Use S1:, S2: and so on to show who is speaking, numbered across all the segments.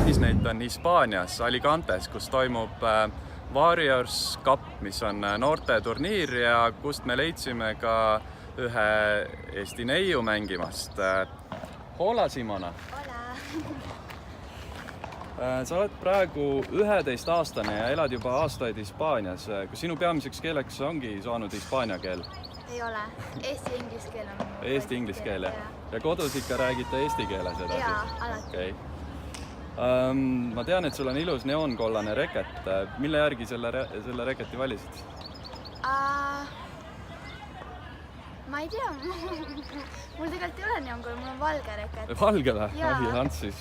S1: Disneyt on Hispaanias, Alicantes, kus toimub Warriors Cup, mis on noorte turniir ja kust me leidsime ka ühe Eesti neiu mängimast. Hola, Simona!
S2: Hola!
S1: Sa oled praegu 11-aastane ja elad juba aastaid Hispaanias. Kas sinu peamiseks keeleks ongi saanud hispaania keel?
S2: Ei ole. Eesti-inglise keel on.
S1: Eesti-inglise keel, jah? Ja kodus ikka räägite eesti keeles edasi?
S2: Jaa, alati.
S1: Okay. Ma tean, et sul on ilus neonkollane reket. Mille järgi selle reketi valisid?
S2: Ma ei tea. Mul tegelikult ei ole neonkollane, mul on valge reket.
S1: Valge või?
S2: Jaa.
S1: Ants siis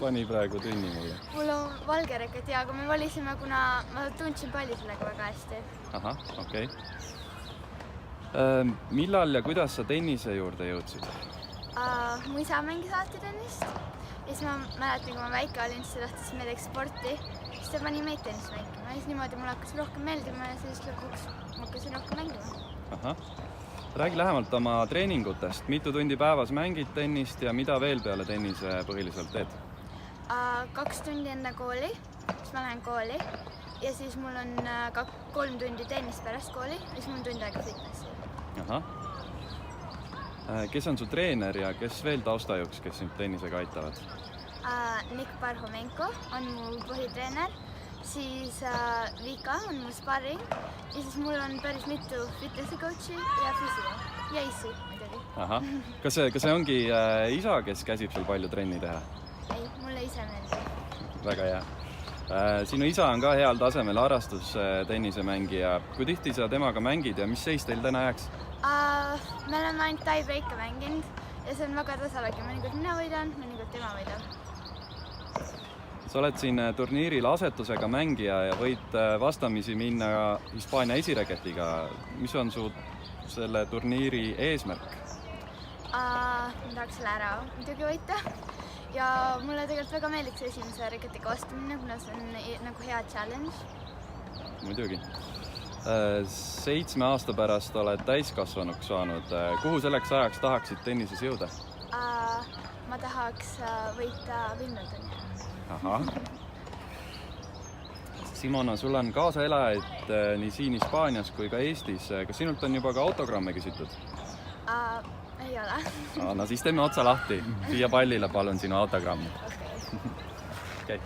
S1: pani praegu tünni mulle.
S2: Mul on valge reket, jaa, aga me valisime, kuna ma tundsin palli sellega väga hästi.
S1: Ahah, okei. Millal ja kuidas sa tennise juurde jõudsid?
S2: Mu isa mängis alati tennist. Ja siis ma mäletan, kui ma väike olin, siis ta tahtis meeldeks sporti. Siis ta pani meid tennist mängima. Ja siis niimoodi mul hakkas rohkem meeldima ja siis lõpuks ma hakkasin rohkem mängima.
S1: Ahah. Räägi lähemalt oma treeningutest. Mitu tundi päevas mängid tennist ja mida veel peale tennise põhiliselt teed?
S2: 2 tundi enne kooli, siis ma lähen kooli. Ja siis mul on 3 tundi tennist pärast kooli ja siis mul on tund aega fitnessi.
S1: Ahah. Kes on su treener ja kes veel taustajuks, kes sind tennisega aitavad?
S2: Nick Parhomenko on mu põhitreener, siis Vika on mu sparring ja siis mul on päris mitu fitnessi coachi ja fysio ja issi muidugi.
S1: Ahah. Kas see ongi isa, kes käsib sul palju trenni teha?
S2: Ei, mulle ise meeldib.
S1: Väga hea. Sinu isa on ka heal tasemel harrastustennisemängija. Kui tihti sa temaga mängid ja mis seis teil täna jääks?
S2: Me oleme ainult tie-break'e mänginud ja see on väga tasavägi. Mõnikord mina võidan, mõnikord tema võidab.
S1: Sa oled siin turniiril asetusega mängija ja võid vastamisi minna Hispaania esireketiga. Mis on su selle turniiri eesmärk?
S2: Ma tahaks selle ära muidugi võita. Ja mulle tegelikult väga meeldiks esimese reketiga vastamine, kuna see on nagu hea challenge.
S1: Muidugi. 7 aasta pärast oled täiskasvanuks saanud. Kuhu selleks ajaks tahaksid tennises jõuda?
S2: Ma tahaks võita Wimbledoni.
S1: Ahah. Simona, sul on kaasaelajaid nii siin Hispaanias kui ka Eestis. Kas sinult on juba ka autogramme küsitud?
S2: Ei ole.
S1: No siis teeme otsa lahti. Siia pallile palun sinu autogrammi.
S2: Okei.
S1: Okay.